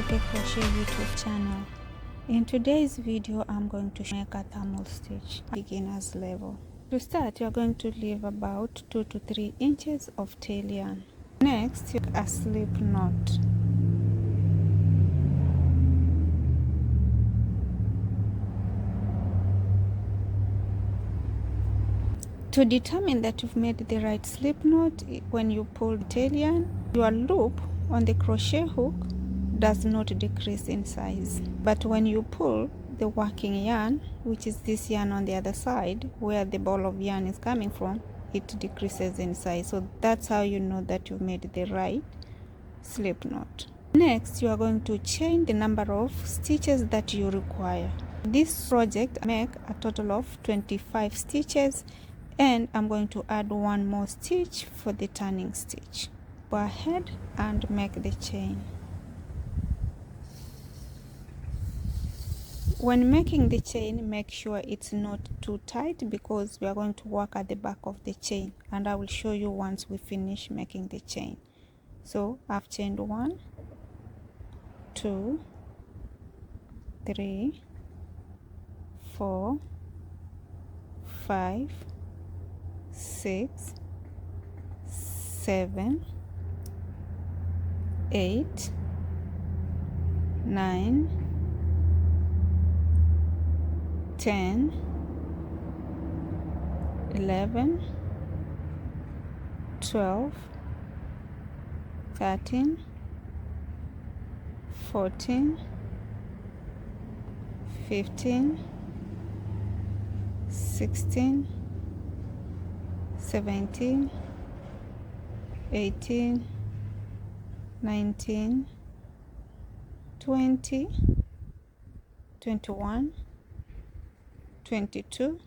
Bokecrochet YouTube channel. In today's video, I'm going to make a thermal stitch beginner's level. To start, you're going to leave about 2 to 3 inches of tail yarn. Next, you a slip knot. To determine that you've made the right slip knot, when you pull the tail yarn, your loop on the crochet hook does not decrease in size. But when you pull the working yarn, which is this yarn on the other side, where the ball of yarn is coming from, it decreases in size. So that's how you know that you've made the right slip knot. Next, you are going to chain the number of stitches that you require. This project make a total of 25 stitches, and I'm going to add one more stitch for the turning stitch. Go ahead and make the chain. When making the chain, make sure it's not too tight because we are going to work at the back of the chain, and I will show you once we finish making the chain. So I've chained 1, 2, 3, 4, 5, 6, 7, 8, 9, 10, 11, 12, 13, 14, 15, 16, 17, 18, 19, 20, 21, 22,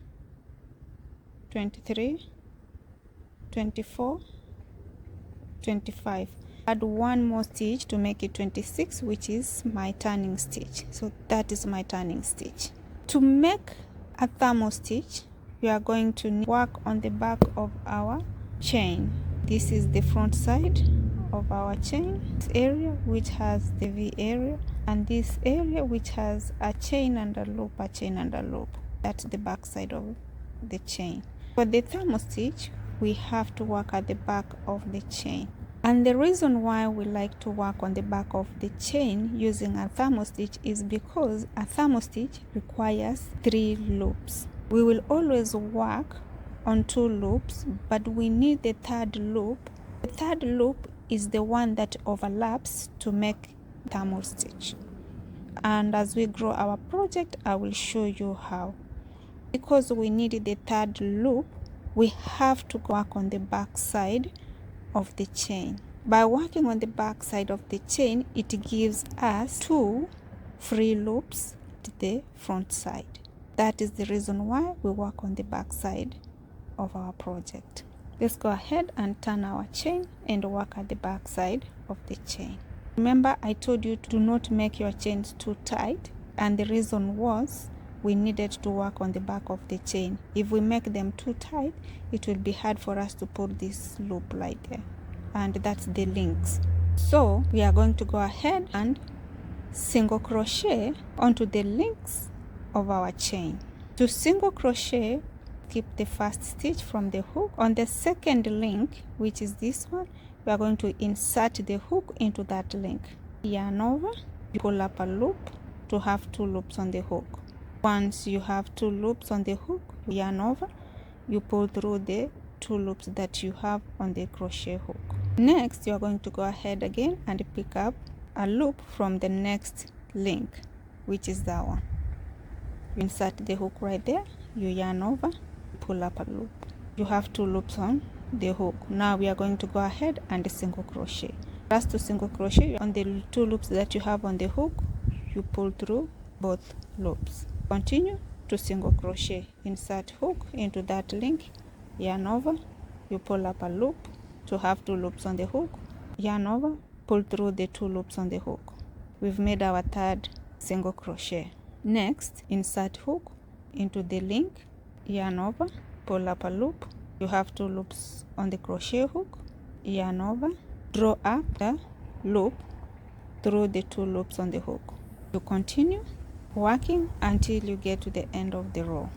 23, 24, 25. Add one more stitch to make it 26, which is my turning stitch. So that is my turning stitch. To make a thermal stitch, we are going to work on the back of our chain. This is the front side of our chain, this area which has the V area, and this area which has a chain and a loop, a chain and a loop. That's the back side of the chain. For the thermal stitch, we have to work at the back of the chain. And the reason why we like to work on the back of the chain using a thermal stitch is because a thermal stitch requires 3 loops. We will always work on 2 loops, but we need the 3rd loop. The 3rd loop is the one that overlaps to make thermal stitch. And as we grow our project, I will show you how. Because we need the 3rd loop, we have to work on the back side of the chain. By working on the back side of the chain, it gives us 2 free loops to the front side. That is the reason why we work on the back side of our project. Let's go ahead and turn our chain and work at the back side of the chain. Remember, I told you to not make your chains too tight, and the reason was we needed to work on the back of the chain. If we make them too tight, it will be hard for us to pull this loop right there, and that's the links. So we are going to go ahead and single crochet onto the links of our chain. To single crochet, keep the first stitch from the hook. On the 2nd link, which is this one, we are going to insert the hook into that link. Yarn over, pull up a loop to have 2 loops on the hook. Once you have 2 loops on the hook, yarn over, you pull through the 2 loops that you have on the crochet hook. Next, you are going to go ahead again and pick up a loop from the next link, which is that one. You insert the hook right there, you yarn over, pull up a loop. You have 2 loops on the hook. Now we are going to go ahead and single crochet. First, to single crochet on the 2 loops that you have on the hook, you pull through both loops. Continue to single crochet. Insert hook into that link, yarn over, you pull up a loop to have 2 loops on the hook, yarn over, pull through the 2 loops on the hook. We've made our 3rd single crochet. Next, insert hook into the link, yarn over, pull up a loop. You have 2 loops on the crochet hook, yarn over, draw up the loop through the 2 loops on the hook. You continue working until you get to the end of the row.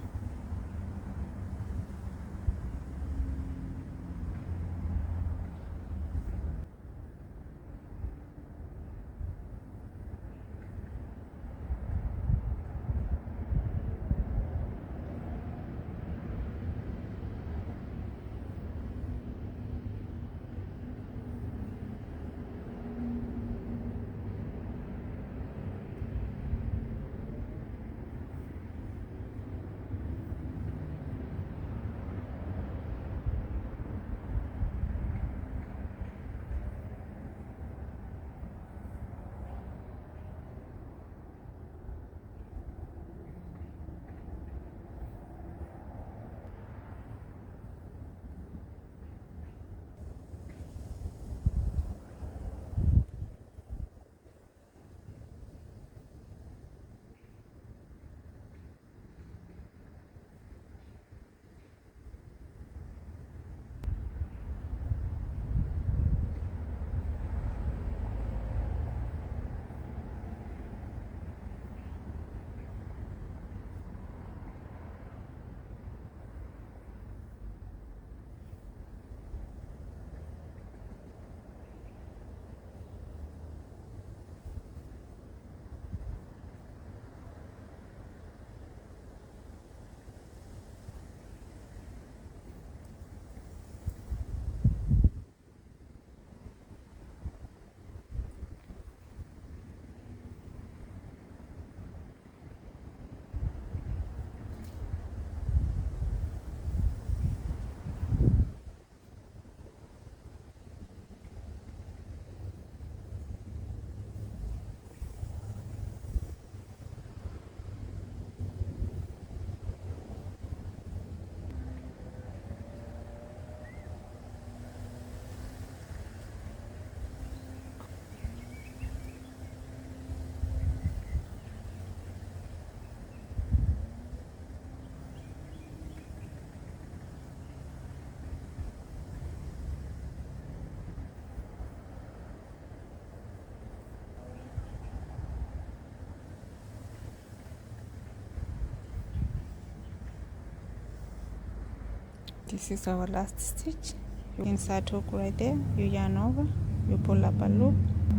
This is our last stitch. You insert hook right there, you yarn over, you pull up a loop,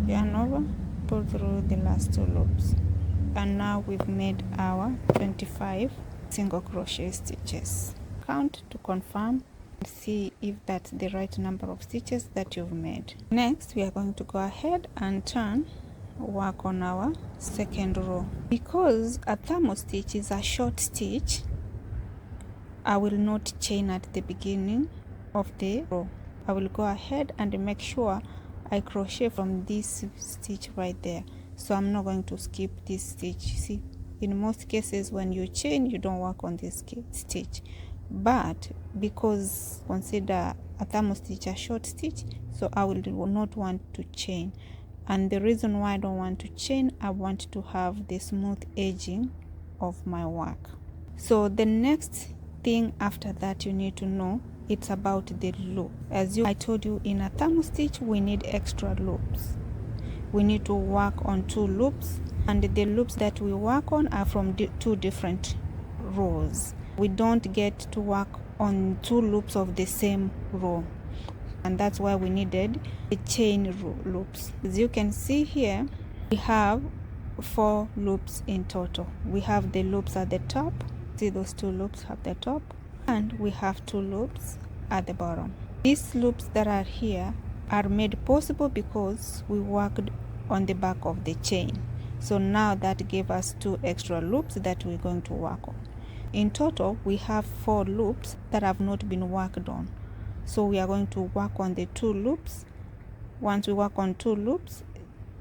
yarn over, pull through the last 2 loops, and now we've made our 25 single crochet stitches. Count to confirm and see if that's the right number of stitches that you've made. Next, we are going to go ahead and work on our second row. Because a thermal stitch is a short stitch, I will not chain at the beginning of the row. I will go ahead and make sure I crochet from this stitch right there. So I'm not going to skip this stitch. See, in most cases when you chain, you don't work on this stitch. But because consider a thermal stitch a short stitch, so I will not want to chain. And the reason why I don't want to chain, I want to have the smooth edging of my work. So the next thing after that you need to know, it's about the loop. As I told you, in a thermal stitch we need extra loops. We need to work on 2 loops, and the loops that we work on are from 2 different rows. We don't get to work on 2 loops of the same row, and that's why we needed the chain loops. As you can see here, we have 4 loops in total. We have the loops at the top. See, those 2 loops at the top, and we have 2 loops at the bottom. These loops that are here are made possible because we worked on the back of the chain. So now that gave us 2 extra loops that we're going to work on. In total, we have 4 loops that have not been worked on. So we are going to work on the 2 loops. Once we work on 2 loops,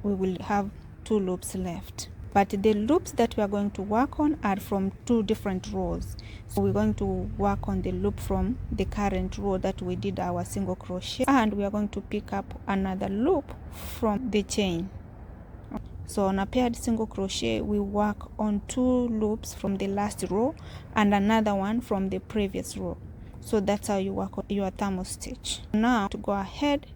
we will have 2 loops left. But the loops that we are going to work on are from 2 different rows. So we're going to work on the loop from the current row that we did our single crochet, and we are going to pick up another loop from the chain. So on a paired single crochet, we work on 2 loops from the last row and another one from the previous row. So that's how you work on your thermal stitch. Now to go ahead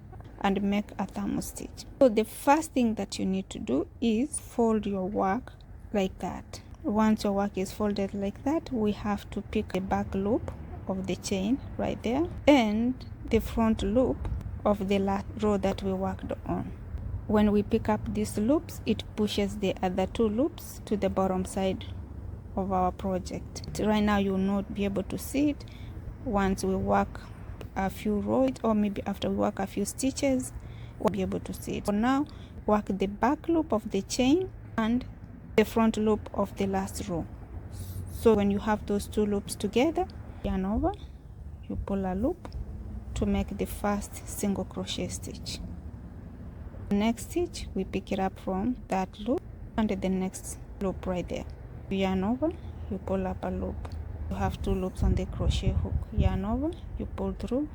and make a thumb stitch. So the first thing that you need to do is fold your work like that. Once your work is folded like that, we have to pick the back loop of the chain right there and the front loop of the last row that we worked on. When we pick up these loops, it pushes the other 2 loops to the bottom side of our project. Right now you will not be able to see it. Once we work a few rows, or maybe after we work a few stitches, we'll be able to see it. For now, work the back loop of the chain and the front loop of the last row. So when you have those 2 loops together, yarn over, you pull a loop to make the first single crochet stitch. The next stitch, we pick it up from that loop and the next loop right there. You yarn over, you pull up a loop. You have 2 loops on the crochet hook. Yarn over, you pull through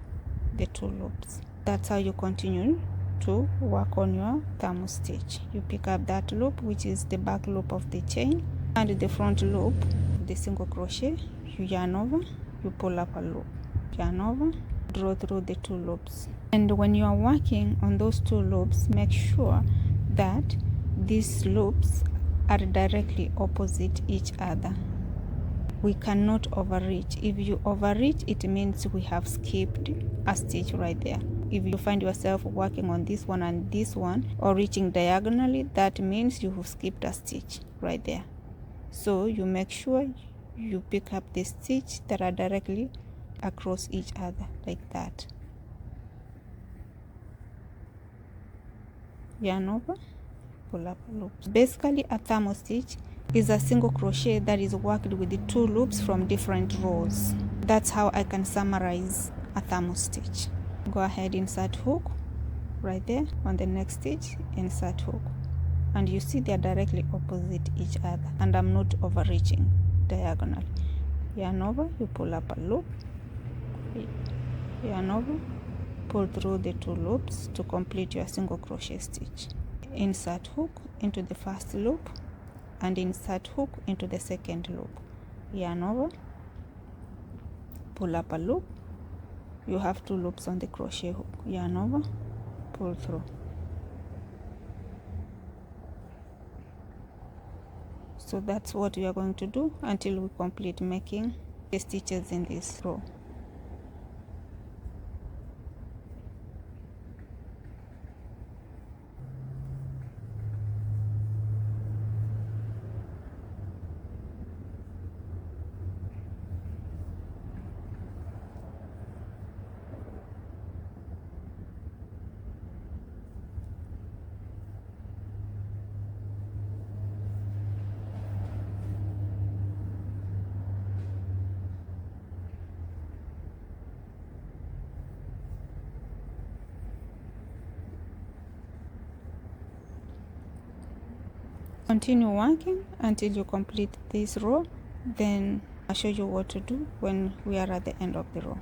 the 2 loops. That's how you continue to work on your thumb stitch. You pick up that loop, which is the back loop of the chain, and the front loop of the single crochet. You yarn over, you pull up a loop. Yarn over, draw through the 2 loops. And when you are working on those 2 loops, make sure that these loops are directly opposite each other. We cannot overreach. If you overreach, it means we have skipped a stitch right there. If you find yourself working on this one and this one, or reaching diagonally, that means you have skipped a stitch right there. So you make sure you pick up the stitch that are directly across each other like that. Yarn over, pull up a loop. Basically, a thumb stitch is a single crochet that is worked with the 2 loops from different rows. That's how I can summarize a thumb stitch. Go ahead, insert hook right there on the next stitch, insert hook, and you see they're directly opposite each other, and I'm not overreaching diagonally. Yarn over, you pull up a loop, yarn over, pull through the 2 loops to complete your single crochet stitch. Insert hook into the first loop and insert hook into the second loop. Yarn over, pull up a loop. You have 2 loops on the crochet hook. Yarn over, pull through. So that's what we are going to do until we complete making the stitches in this row. Continue working until you complete this row, then I'll show you what to do when we are at the end of the row.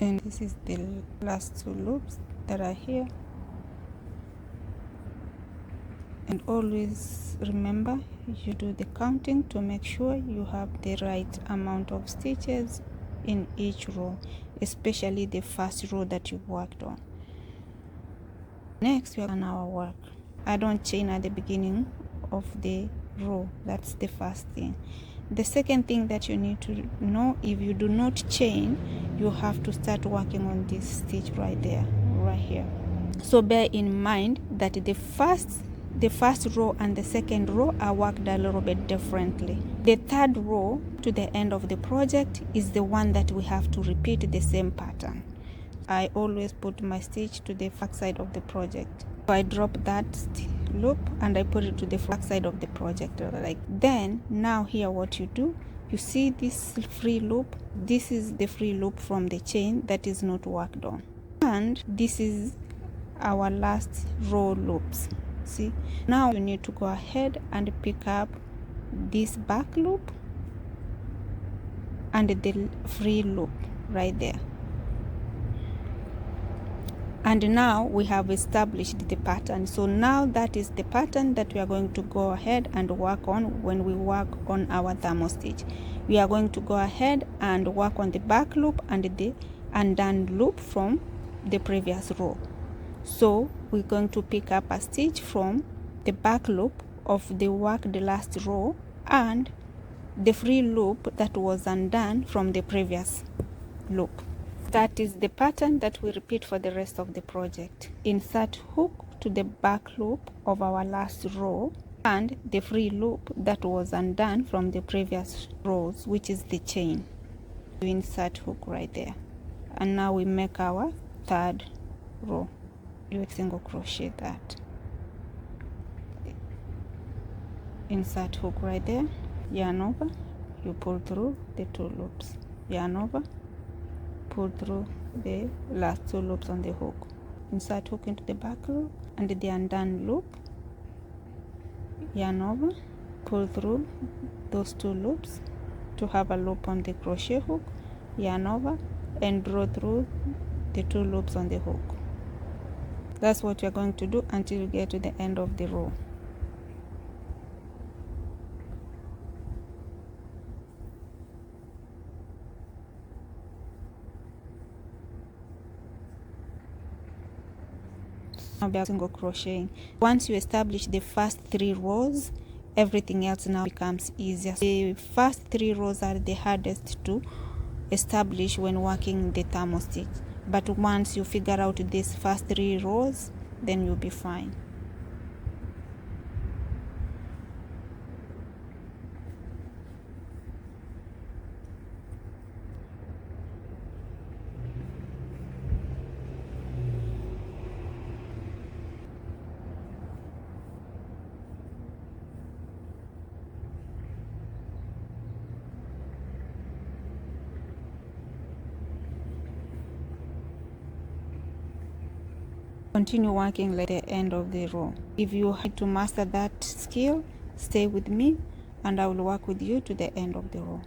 And this is the last 2 loops that are here. And always remember, you do the counting to make sure you have the right amount of stitches in each row, especially the first row that you worked on. Next, we are on our work. I don't chain at the beginning of the row. That's the first thing. The second thing that you need to know, if you do not chain, you have to start working on this stitch right there, right here. So bear in mind that the first row and the second row are worked a little bit differently. The third row to the end of the project is the one that we have to repeat the same pattern. I always put my stitch to the back side of the project. So I drop that loop and I put it to the back side of the project. Like then, now here what you do, you see this free loop. This is the free loop from the chain that is not worked on, and this is our last row loops. See, now you need to go ahead and pick up this back loop and the free loop right there. And now we have established the pattern. So now that is the pattern that we are going to go ahead and work on when we work on our thermal stitch. We are going to go ahead and work on the back loop and the undone loop from the previous row. So we're going to pick up a stitch from the back loop of the worked last row and the free loop that was undone from the previous loop. That is the pattern that we repeat for the rest of the project. Insert hook to the back loop of our last row and the free loop that was undone from the previous rows, which is the chain. You insert hook right there. And now we make our third row. You single crochet that. Insert hook right there, yarn over, you pull through the 2 loops, yarn over, pull through the last 2 loops on the hook, insert hook into the back loop and the undone loop, yarn over, pull through those 2 loops to have a loop on the crochet hook, yarn over and draw through the 2 loops on the hook. That's what you're going to do until you get to the end of the row. Single crocheting. Once you establish the first 3 rows, everything else now becomes easier. The first 3 rows are the hardest to establish when working the thermal stitch, but once you figure out these first 3 rows, then you'll be fine. Continue working like the end of the row. If you have to master that skill, stay with me and I will work with you to the end of the row.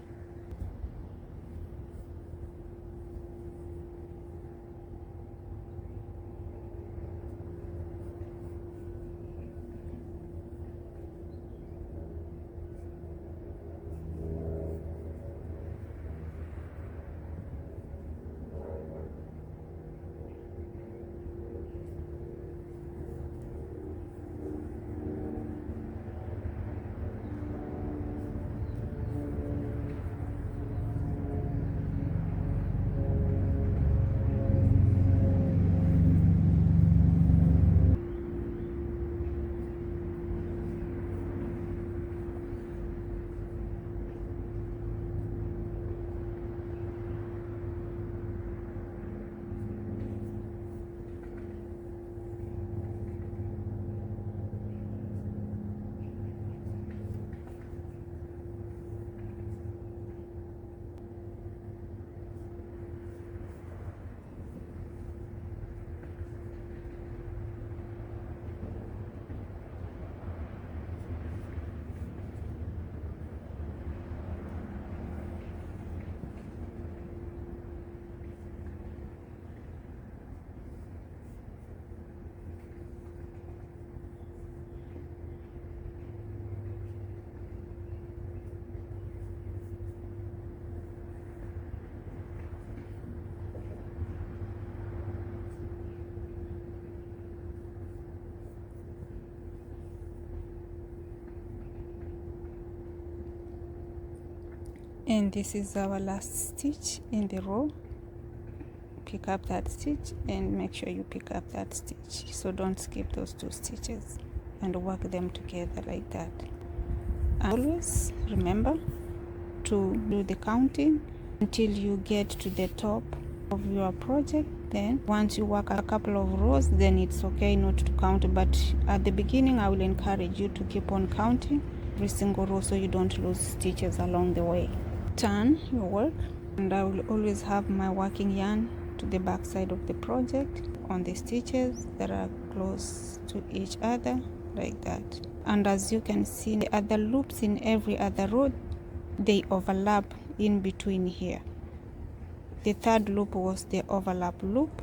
And this is our last stitch in the row. Pick up that stitch and make sure you pick up that stitch, so don't skip those 2 stitches, and work them together like that. And always remember to do the counting until you get to the top of your project. Then once you work a couple of rows, then it's okay not to count, but at the beginning I will encourage you to keep on counting every single row so you don't lose stitches along the way. Turn your work, and I will always have my working yarn to the back side of the project on the stitches that are close to each other like that. And as you can see, the other loops in every other row, they overlap in between here. The 3rd loop was the overlap loop,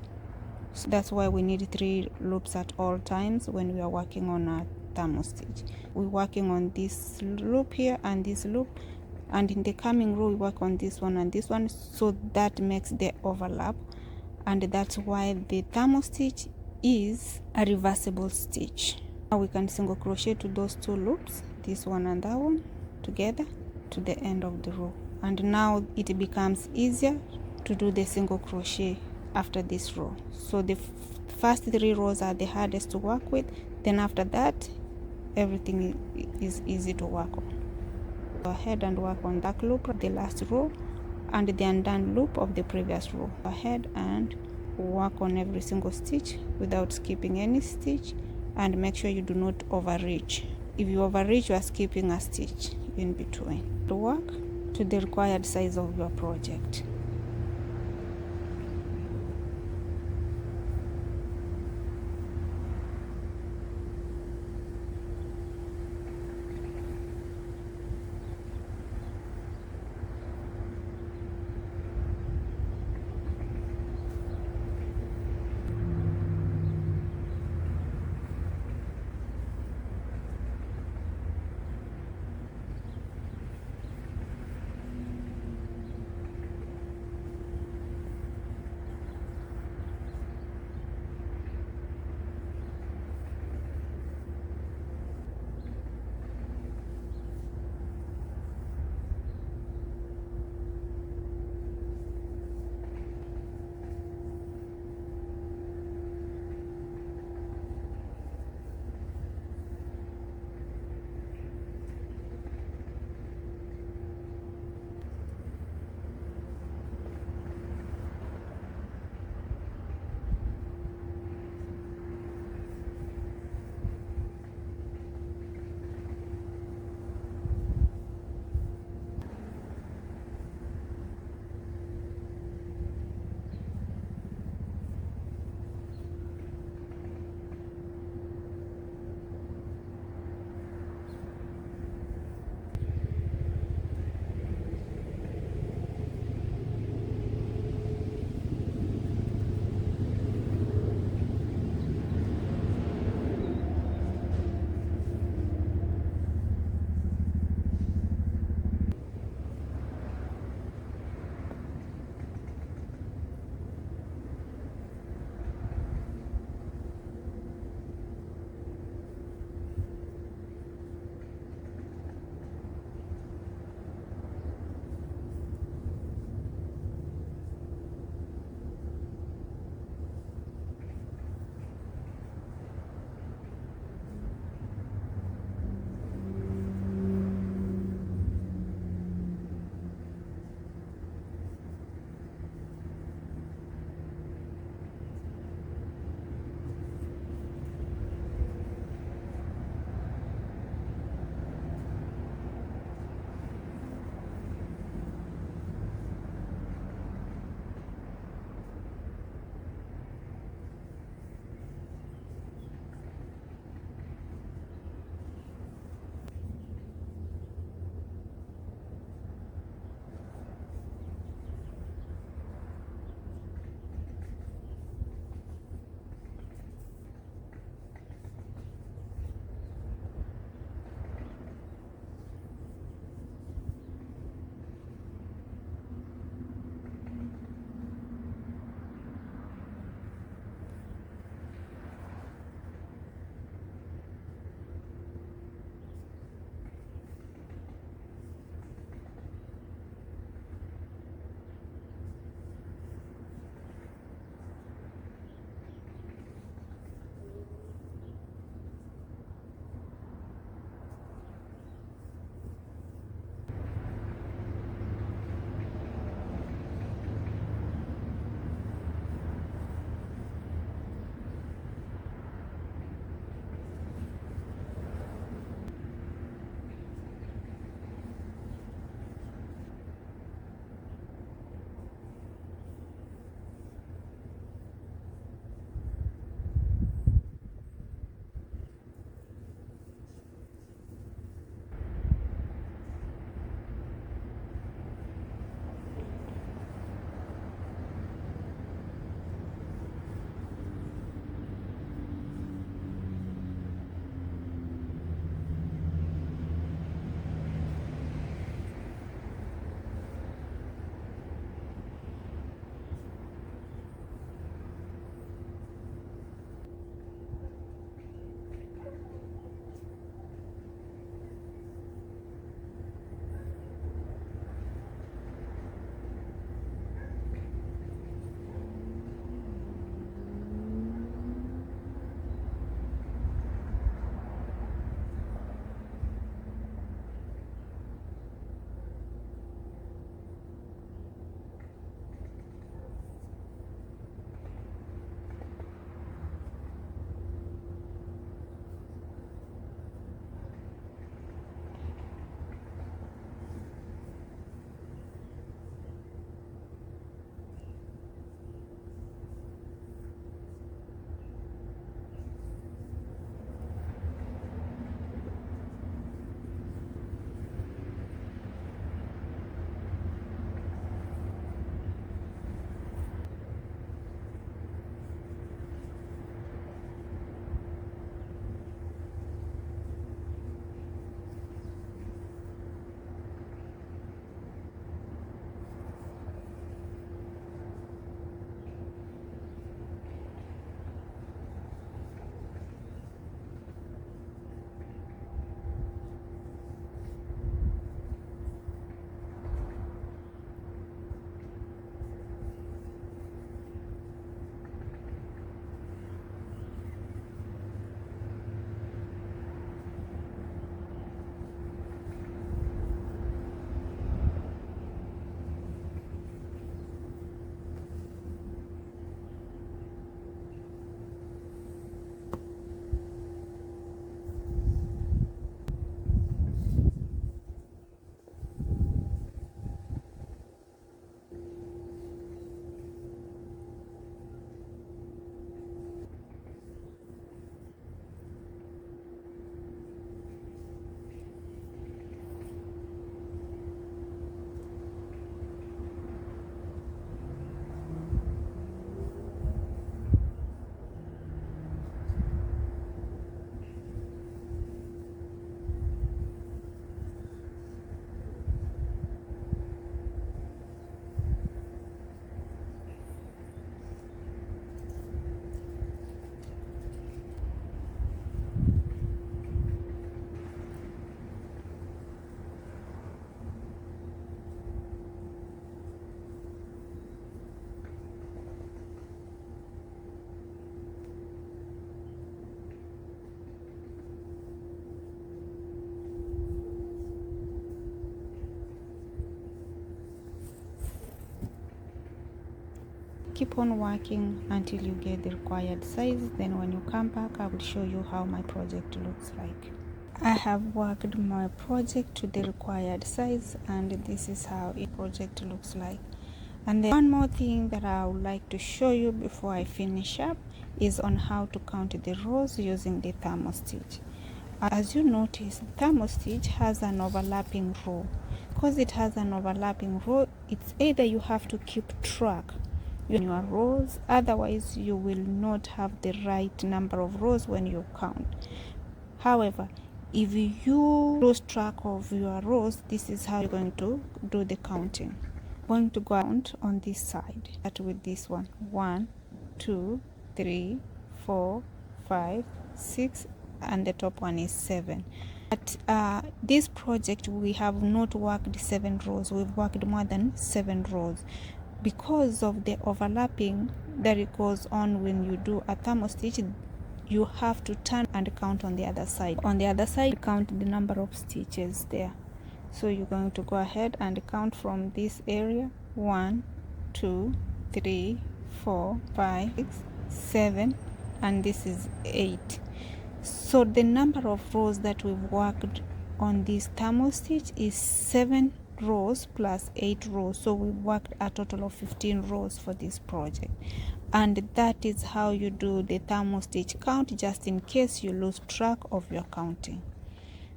so that's why we need 3 loops at all times when we are working on a thermal stitch. We're working on this loop here and this loop, and in the coming row we work on this one and this one, so that makes the overlap, and that's why the thermal stitch is a reversible stitch. Now we can single crochet to those 2 loops, this one and that one, together to the end of the row. And now it becomes easier to do the single crochet after this row. So the first 3 rows are the hardest to work with, then after that everything is easy to work on. Go ahead and work on that loop, the last row, and the undone loop of the previous row. Go ahead and work on every single stitch without skipping any stitch, and make sure you do not overreach. If you overreach, you are skipping a stitch in between. To work to the required size of your project. keep on working until you get the required size. Then when you come back, I will show you how my project looks like. I have worked my project to the required size, and this is how a project looks like. And then one more thing that I would like to show you before I finish up is on how to count the rows using the thermo stitch. As you notice, thermo stitch has an overlapping row. Because it has an overlapping row, it's either you have to keep track in your rows, otherwise you will not have the right number of rows when you count. However, if you lose track of your rows, this is how you're going to do the counting. Going to go count on this side. Start with this one. 1, 2, 3, 4, 5, 6, and the top one is 7. But this project we have not worked 7 rows. We've worked more than 7 rows because of the overlapping that it goes on when you do a thermo stitch. You have to turn and count on the other side. On the other side, count the number of stitches there. So you're going to go ahead and count from this area. 1, 2, 3, 4, 5, 6, 7, and this is 8. So the number of rows that we've worked on this thermo stitch is 7 rows plus 8 rows. So we worked a total of 15 rows for this project. And that is how you do the thermo stitch count, just in case you lose track of your counting.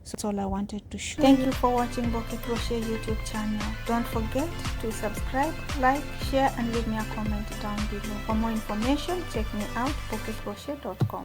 So that's all I wanted to show you. Thank you for watching Bokecrochet YouTube channel. Don't forget to subscribe, like, share, and leave me a comment down below. For more information, check me out, bokecrochet.com.